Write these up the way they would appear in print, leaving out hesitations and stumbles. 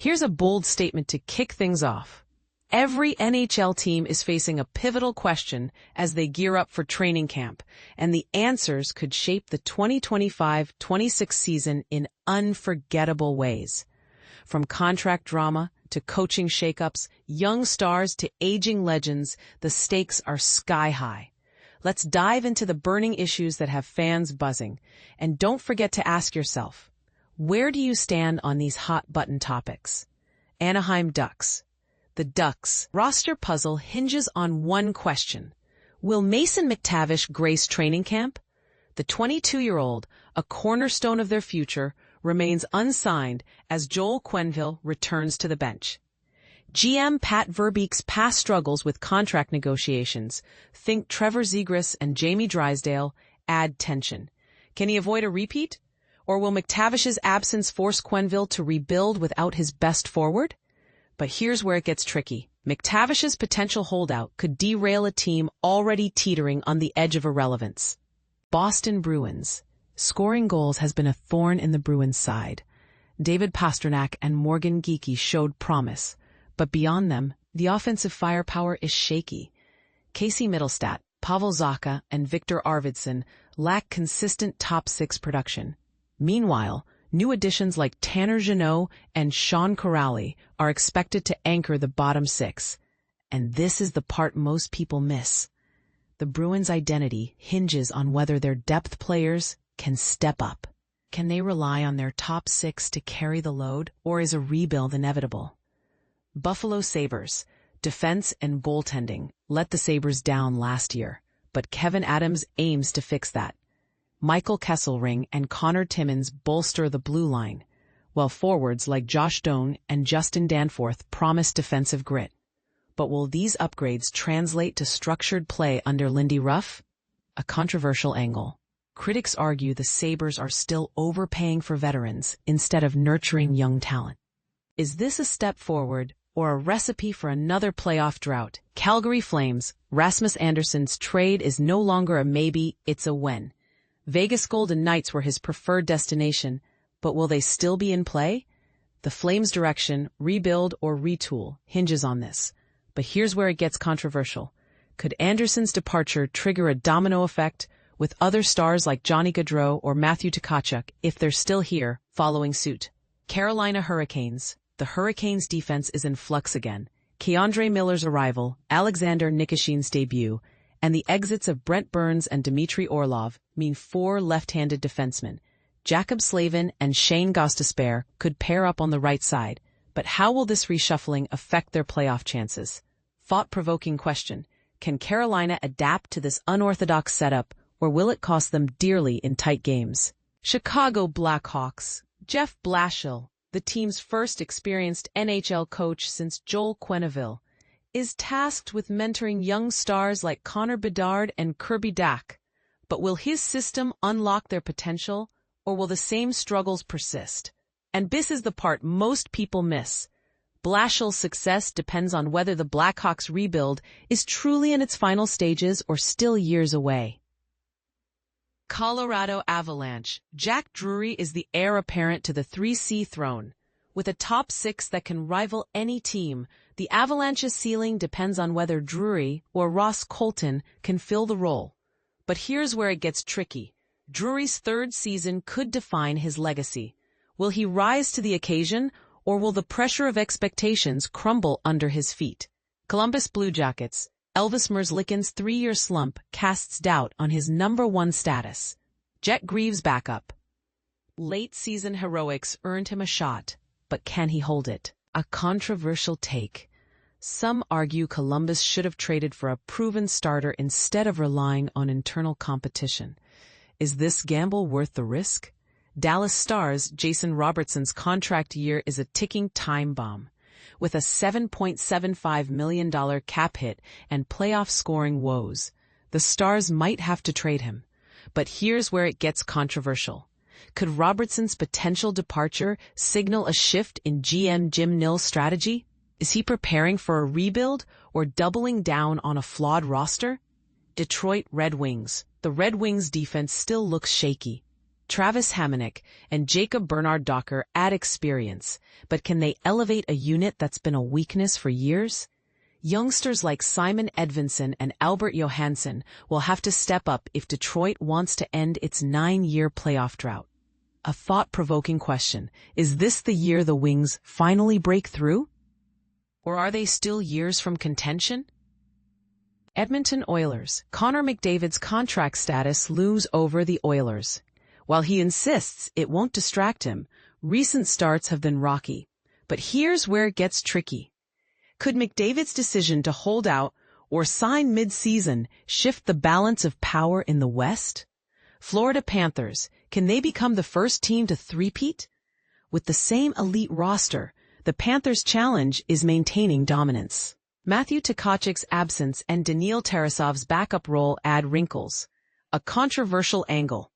Here's a bold statement to kick things off. Every NHL team is facing a pivotal question as they gear up for training camp, and the answers could shape the 2025-26 season in unforgettable ways. From contract drama to coaching shakeups, young stars to aging legends, the stakes are sky high. Let's dive into the burning issues that have fans buzzing, and don't forget to ask yourself, where do you stand on these hot-button topics? Anaheim Ducks. The Ducks' roster puzzle hinges on one question. Will Mason McTavish grace training camp? The 22-year-old, a cornerstone of their future, remains unsigned as Joel Quenneville returns to the bench. GM Pat Verbeek's past struggles with contract negotiations, think Trevor Zegras and Jamie Drysdale, add tension. Can he avoid a repeat? Or will McTavish's absence force Quenneville to rebuild without his best forward? But here's where it gets tricky. McTavish's potential holdout could derail a team already teetering on the edge of irrelevance. Boston Bruins. Scoring goals has been a thorn in the Bruins' side. David Pastrnak and Morgan Geekie showed promise, but beyond them, the offensive firepower is shaky. Casey Mittelstadt, Pavel Zacha, and Victor Arvidsson lack consistent top-six production. Meanwhile, new additions like Tanner Jeannot and Sean Corrali are expected to anchor the bottom six. And this is the part most people miss. The Bruins' identity hinges on whether their depth players can step up. Can they rely on their top six to carry the load, or is a rebuild inevitable? Buffalo Sabres. Defense and goaltending let the Sabres down last year, but Kevin Adams aims to fix that. Michael Kesselring and Connor Timmins bolster the blue line, while forwards like Josh Doan and Justin Danforth promise defensive grit. But will these upgrades translate to structured play under Lindy Ruff? A controversial angle. Critics argue the Sabres are still overpaying for veterans instead of nurturing young talent. Is this a step forward or a recipe for another playoff drought? Calgary Flames. Rasmus Andersson's trade is no longer a maybe, it's a when. Vegas Golden Knights were his preferred destination, but will they still be in play? The Flames' direction, rebuild or retool, hinges on this. But here's where it gets controversial. Could Andersson's departure trigger a domino effect with other stars like Johnny Gaudreau or Matthew Tkachuk, if they're still here, following suit? Carolina Hurricanes. The Hurricanes' defense is in flux again. Keandre Miller's arrival, Alexander Nikishin's debut, and the exits of Brent Burns and Dmitry Orlov mean four left-handed defensemen. Jacob Slavin and Shane Gostisbehere could pair up on the right side, but how will this reshuffling affect their playoff chances? Thought-provoking question. Can Carolina adapt to this unorthodox setup, or will it cost them dearly in tight games? Chicago Blackhawks. Jeff Blashill, the team's first experienced NHL coach since Joel Quenneville, is tasked with mentoring young stars like Connor Bedard and Kirby Dach. But will his system unlock their potential, or will the same struggles persist? And this is the part most people miss. Blashill's success depends on whether the Blackhawks' rebuild is truly in its final stages or still years away. Colorado Avalanche. Jack Drury is the heir apparent to the 3C throne. With a top six that can rival any team, the Avalanche's ceiling depends on whether Drury or Ross Colton can fill the role. But here's where it gets tricky. Drury's third season could define his legacy. Will he rise to the occasion, or will the pressure of expectations crumble under his feet? Columbus Blue Jackets. Elvis Merzlikins' 3-year slump casts doubt on his number one status. Jet Greaves' backup. Late-season heroics earned him a shot, but can he hold it? A controversial take. Some argue Columbus should have traded for a proven starter instead of relying on internal competition. Is this gamble worth the risk? Dallas Stars' Jason Robertson's contract year is a ticking time bomb. With a $7.75 million cap hit and playoff scoring woes, the Stars might have to trade him. But here's where it gets controversial. Could Robertson's potential departure signal a shift in GM Jim Nill's strategy? Is he preparing for a rebuild or doubling down on a flawed roster? Detroit Red Wings. The Red Wings' defense still looks shaky. Travis Hamonic and Jacob Bernard-Docker add experience, but can they elevate a unit that's been a weakness for years? Youngsters like Simon Edvinsson and Albert Johansson will have to step up if Detroit wants to end its 9-year playoff drought. A thought-provoking question: is this the year the Wings finally break through? Or are they still years from contention? Edmonton Oilers. Connor McDavid's contract status looms over the Oilers. While he insists it won't distract him, recent starts have been rocky. But here's where it gets tricky. Could McDavid's decision to hold out or sign mid-season shift the balance of power in the West? Florida Panthers, can they become the first team to three-peat? With the same elite roster, the Panthers' challenge is maintaining dominance. Matthew Tkachuk's absence and Daniil Tarasov's backup role add wrinkles. A controversial angle.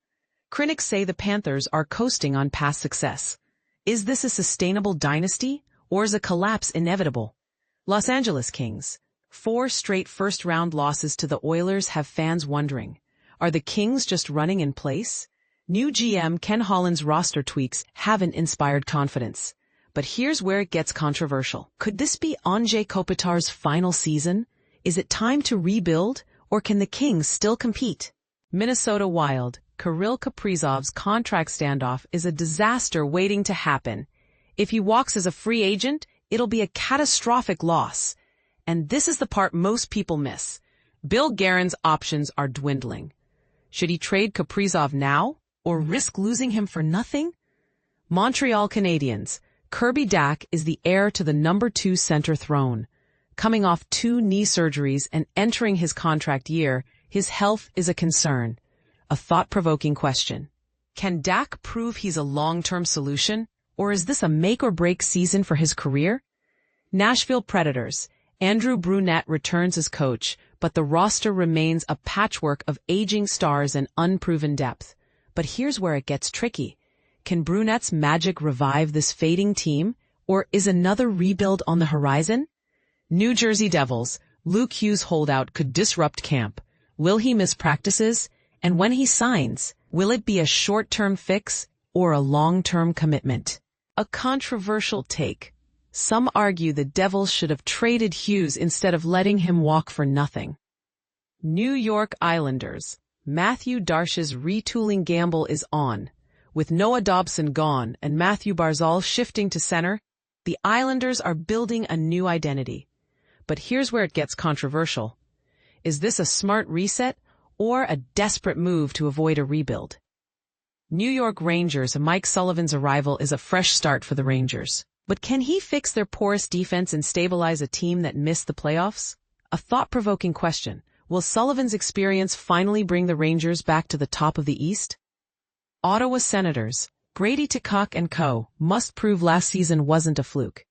Critics say the Panthers are coasting on past success. Is this a sustainable dynasty, or is a collapse inevitable? Los Angeles Kings. 4 straight first-round losses to the Oilers have fans wondering, are the Kings just running in place? New GM Ken Holland's roster tweaks haven't inspired confidence. But here's where it gets controversial. Could this be Anze Kopitar's final season? Is it time to rebuild, or can the Kings still compete? Minnesota Wild. Kirill Kaprizov's contract standoff is a disaster waiting to happen. If he walks as a free agent, it'll be a catastrophic loss. And this is the part most people miss. Bill Guerin's options are dwindling. Should he trade Kaprizov now, or risk losing him for nothing? Montreal Canadiens. Kirby Dach is the heir to the number 2 center throne. Coming off 2 knee surgeries and entering his contract year, his health is a concern. A thought-provoking question. Can Dach prove he's a long-term solution, or is this a make-or-break season for his career? Nashville Predators. Andrew Brunette returns as coach, but the roster remains a patchwork of aging stars and unproven depth. But here's where it gets tricky. Can Brunette's magic revive this fading team, or is another rebuild on the horizon? New Jersey Devils. Luke Hughes' holdout could disrupt camp. Will he miss practices? And when he signs, will it be a short-term fix or a long-term commitment? A controversial take. Some argue the Devils should have traded Hughes instead of letting him walk for nothing. New York Islanders. Matthew Darsh's retooling gamble is on. With Noah Dobson gone and Matthew Barzal shifting to center, the Islanders are building a new identity. But here's where it gets controversial. Is this a smart reset or a desperate move to avoid a rebuild? New York Rangers. Mike Sullivan's arrival is a fresh start for the Rangers. But can he fix their porous defense and stabilize a team that missed the playoffs? A thought-provoking question. Will Sullivan's experience finally bring the Rangers back to the top of the East? Ottawa Senators. Brady Tkachuk and co. must prove last season wasn't a fluke.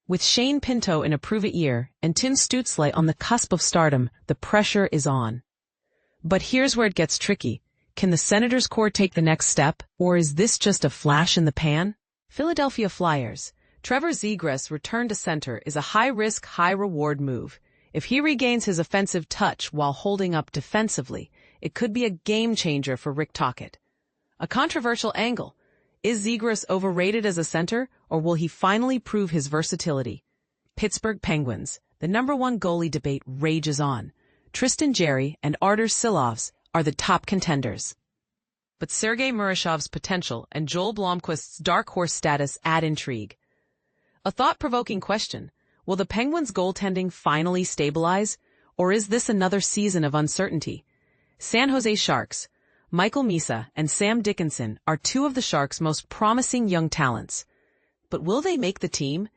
With Shane Pinto in a prove-it year and Tim Stützle on the cusp of stardom, the pressure is on. But here's where it gets tricky. Can the Senators' core take the next step, or is this just a flash in the pan? Philadelphia Flyers. Trevor Zegras' return to center is a high-risk, high-reward move. If he regains his offensive touch while holding up defensively, it could be a game-changer for Rick Tocchet. A controversial angle. Is Zegras overrated as a center, or will he finally prove his versatility? Pittsburgh Penguins. The number 1 goalie debate rages on. Tristan Jarry and Artur Silovs are the top contenders. But Sergei Murashov's potential and Joel Blomqvist's dark horse status add intrigue. A thought-provoking question. Will the Penguins' goaltending finally stabilize, or is this another season of uncertainty? San Jose Sharks. Michael Misa and Sam Dickinson are 2 of the Sharks' most promising young talents. But will they make the team?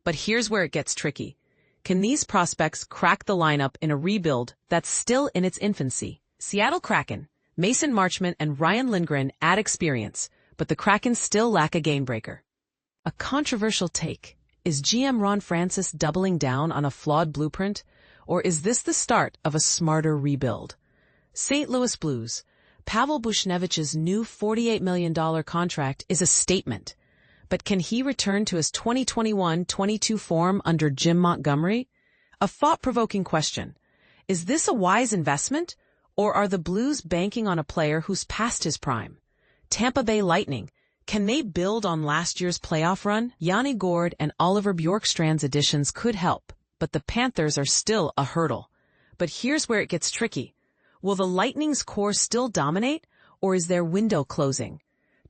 But here's where it gets tricky. Can these prospects crack the lineup in a rebuild that's still in its infancy? Seattle Kraken. Mason Marchment and Ryan Lindgren add experience, but the Kraken still lack a game-breaker. A controversial take. Is GM Ron Francis doubling down on a flawed blueprint, or is this the start of a smarter rebuild? St. Louis Blues. Pavel Buchnevich's new $48 million contract is a statement. But can he return to his 2021-22 form under Jim Montgomery? A thought-provoking question. Is this a wise investment, or are the Blues banking on a player who's past his prime? Tampa Bay Lightning. Can they build on last year's playoff run? Yanni Gourde and Oliver Bjorkstrand's additions could help, but the Panthers are still a hurdle. But here's where it gets tricky. Will the Lightning's core still dominate, or is their window closing?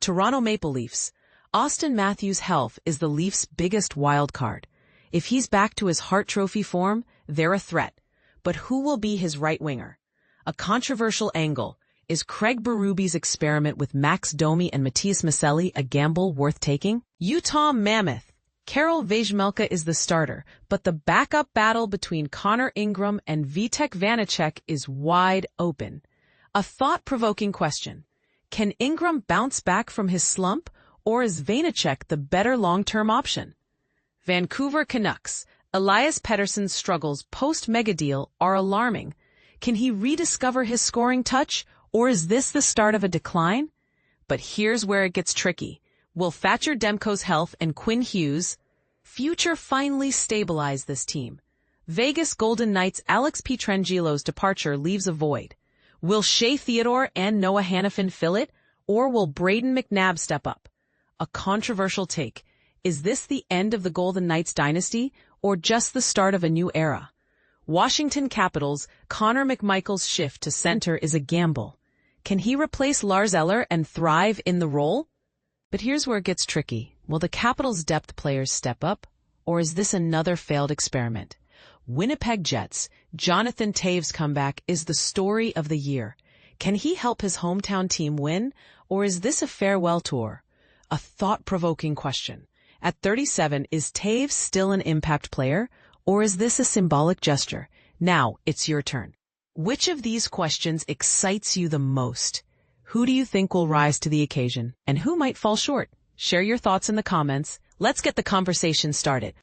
Toronto Maple Leafs. Auston Matthews' health is the Leafs' biggest wild card. If he's back to his Hart Trophy form, they're a threat. But who will be his right winger? A controversial angle. Is Craig Berube's experiment with Max Domi and Matias Maselli a gamble worth taking? Utah Mammoth. Karel Vejmelka is the starter, but the backup battle between Connor Ingram and Vitek Vanacek is wide open. A thought-provoking question. Can Ingram bounce back from his slump, or is Vanacek the better long-term option? Vancouver Canucks. Elias Pettersson's struggles post-megadeal are alarming. Can he rediscover his scoring touch, or is this the start of a decline? But here's where it gets tricky. Will Thatcher Demko's health and Quinn Hughes' future finally stabilize this team? Vegas Golden Knights' Alex Pietrangelo's departure leaves a void. Will Shea Theodore and Noah Hannafin fill it, or will Braden McNabb step up? A controversial take. Is this the end of the Golden Knights dynasty, or just the start of a new era? Washington Capitals' Connor McMichael's shift to center is a gamble. Can he replace Lars Eller and thrive in the role? But here's where it gets tricky. Will the Capitals' depth players step up, or is this another failed experiment? Winnipeg Jets' Jonathan Toews' comeback is the story of the year. Can he help his hometown team win, or is this a farewell tour? A thought-provoking question. At 37, is Toews still an impact player, or is this a symbolic gesture? Now, it's your turn. Which of these questions excites you the most? Who do you think will rise to the occasion, and who might fall short? Share your thoughts in the comments. Let's get the conversation started.